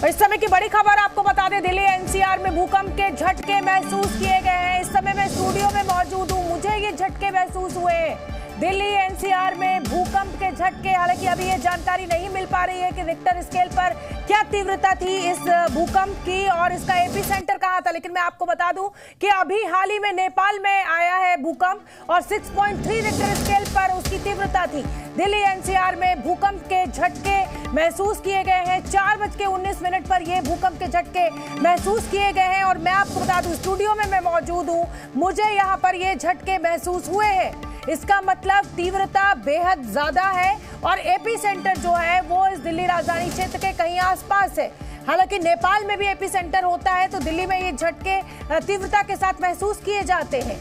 इस समय की बड़ी खबर आपको बता दें, दिल्ली एनसीआर में भूकंप के झटके महसूस किए गए हैं। इस समय मैं स्टूडियो में मौजूद हूं, मुझे ये झटके महसूस हुए हैं। दिल्ली एनसीआर में भूकंप के झटके, हालांकि अभी ये जानकारी नहीं मिल पा रही है कि रिक्टर स्केल पर क्या तीव्रता थी इस भूकंप की और इसका एपिसेंटर कहां था। लेकिन मैं आपको बता दूं कि अभी हाल ही में नेपाल में आया है भूकंप और 6.3 रिक्टर स्केल पर उसकी तीव्रता थी। दिल्ली एनसीआर में भूकंप के झटके महसूस किए गए हैं। 4:19 पर ये भूकंप के झटके महसूस किए गए हैं और मैं आपको बता दूं स्टूडियो में मैं मौजूद हूं, मुझे यहाँ पर ये झटके महसूस हुए हैं। इसका मतलब तीव्रता बेहद ज्यादा है और एपी सेंटर जो है वो इस दिल्ली राजधानी क्षेत्र के कहीं आसपास है। हालांकि नेपाल में भी एपी सेंटर होता है, तो दिल्ली में ये झटके तीव्रता के साथ महसूस किए जाते हैं।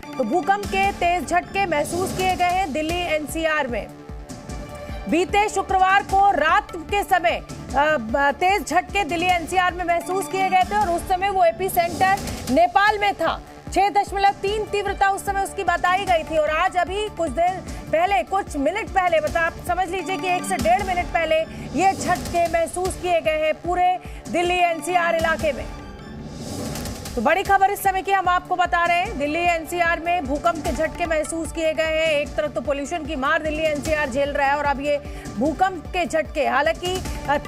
तो भूकंप के तेज झटके महसूस किए गए हैं दिल्ली एनसीआर में। बीते शुक्रवार को रात के समय तेज झटके दिल्ली एनसीआर में महसूस किए गए थे और उस समय वो एपी सेंटर नेपाल में था। 6.3 तीव्रता उस समय उसकी बताई गई थी और आज अभी कुछ देर पहले, कुछ मिनट पहले, मतलब आप समझ लीजिए कि 1 से 1.5 मिनट पहले ये झटके महसूस किए गए हैं पूरे दिल्ली एनसीआर इलाके में। तो बड़ी खबर इस समय की हम आपको बता रहे हैं, दिल्ली एनसीआर में भूकंप के झटके महसूस किए गए हैं। एक तरफ तो पोल्यूशन की मार दिल्ली एनसीआर झेल रहा है और अब ये भूकंप के झटके, हालांकि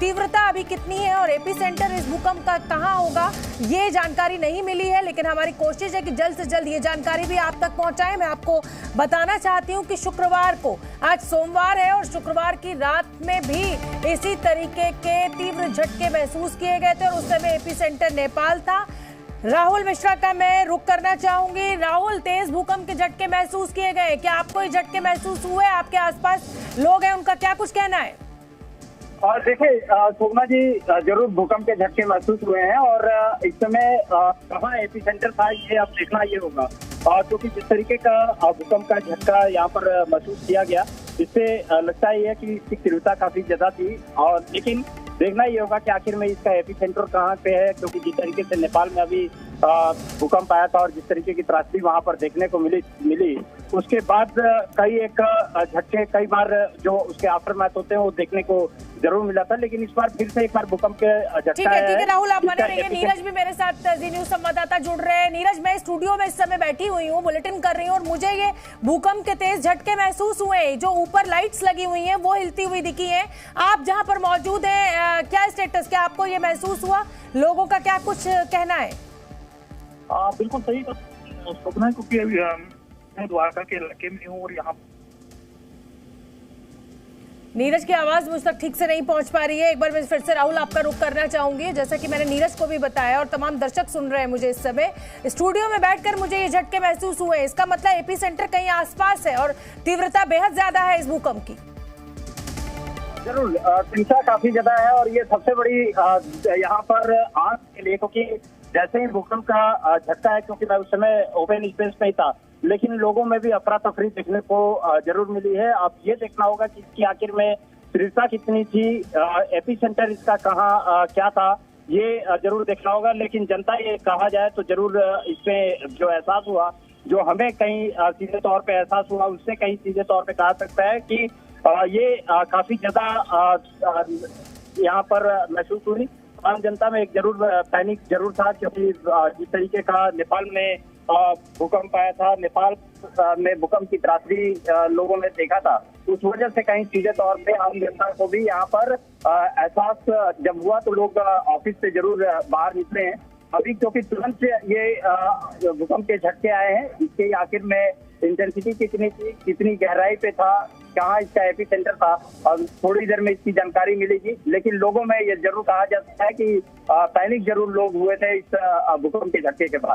तीव्रता अभी कितनी है और एपी सेंटर इस भूकंप का कहां होगा ये जानकारी नहीं मिली है, लेकिन हमारी कोशिश है कि जल्द से जल्द ये जानकारी भी आप तक पहुंचाएं। मैं आपको बताना चाहती हूं कि शुक्रवार को, आज सोमवार है और शुक्रवार की रात में भी इसी तरीके के तीव्र झटके महसूस किए गए थे और उस समय एपी सेंटर नेपाल था। राहुल मिश्रा का मैं रुख करना चाहूंगी। राहुल, तेज भूकंप के झटके महसूस किए गए, क्या आपको ये झटके महसूस हुए? आपके आसपास लोग हैं, उनका क्या कुछ कहना है? और देखिए शोभना जी, जरूर भूकंप के झटके महसूस हुए हैं और इस समय कहाँ एपी सेंटर था ये अब देखना ये होगा। क्योंकि जिस तरीके का भूकंप का झटका यहाँ पर महसूस किया गया, इससे लगता ही है कि इसकी तीव्रता काफी ज्यादा थी और लेकिन देखना ये होगा कि आखिर में इसका एपी सेंटर कहाँ पे है, क्योंकि जिस तरीके से नेपाल में अभी भूकंप आया था और जिस तरीके की त्रासदी वहां पर देखने को मिली उसके बाद कई एक झटके कई बार जो उसके आफ्टरमैथ होते हैं वो देखने को जरूर मिला था, लेकिन इस बार फिर से एक बार भूकंप के झटका। ठीक है राहुल, आप बने रहिए। नीरज भी मेरे साथ जी न्यूज संवाददाता जुड़ रहे हैं। नीरज, मैं स्टूडियो में इस समय बैठी हुई हूँ, बुलेटिन कर रही हूँ और मुझे ये भूकंप के तेज झटके महसूस हुए। जो ऊपर लाइट्स लगी हुई है वो हिलती हुई दिखी है। आप जहाँ पर मौजूद है, क्या स्टेटस, क्या आपको ये महसूस हुआ? लोगों का क्या कुछ कहना है? बिल्कुल सही सोचना है, क्योंकि अभी मैं द्वारका के इलाके में हूँ और यहाँ नीरज की आवाज मुझ तक ठीक से नहीं पहुंच पा रही है। एक बार मैं फिर से राहुल आपका रुख करना चाहूंगी। जैसा कि मैंने नीरज को भी बताया और तमाम दर्शक सुन रहे हैं मुझे इस समय, स्टूडियो में बैठकर मुझे ये झटके महसूस हुए। इसका मतलब एपी सेंटर कहीं आसपास है और तीव्रता बेहद ज्यादा है इस भूकंप की। जरूर चिंता काफी ज्यादा है और ये सबसे बड़ी यहाँ पर आंख के लिए, क्योंकि जैसे ही भूकंप का झटका है, क्योंकि मैं उस समय ओपन स्पेस में ही था, लेकिन लोगों में भी अफरा तफरी देखने को जरूर मिली है। अब ये देखना होगा कि इसकी आखिर में तीव्रता कितनी थी, एपी सेंटर इसका कहाँ क्या था, ये जरूर देखना होगा। लेकिन जनता ये कहा जाए तो जरूर इसमें जो एहसास हुआ, जो हमें कहीं सीधे तौर पे एहसास हुआ, उससे कहीं सीधे तौर पे कहा सकता है कि ये काफी ज्यादा यहाँ पर महसूस हुई। आम जनता में एक जरूर पैनिक जरूर था, क्योंकि जिस तरीके का नेपाल में भूकंप आया था, नेपाल में भूकंप की त्रासदी लोगों ने देखा था, उस वजह से कहीं सीधे तौर पे आम जनता को भी यहाँ पर एहसास जब हुआ तो लोग ऑफिस से जरूर बाहर निकले हैं। अभी क्योंकि तुरंत ये भूकंप के झटके आए हैं, इसके आखिर में इंटेंसिटी कितनी थी, कितनी गहराई पे था, कहाँ इसका एपी सेंटर था, और थोड़ी देर में इसकी जानकारी मिलेगी। लेकिन लोगों में ये जरूर कहा जा सकता है कि पैनिक जरूर लोग हुए थे इस भूकंप के झटके के बाद।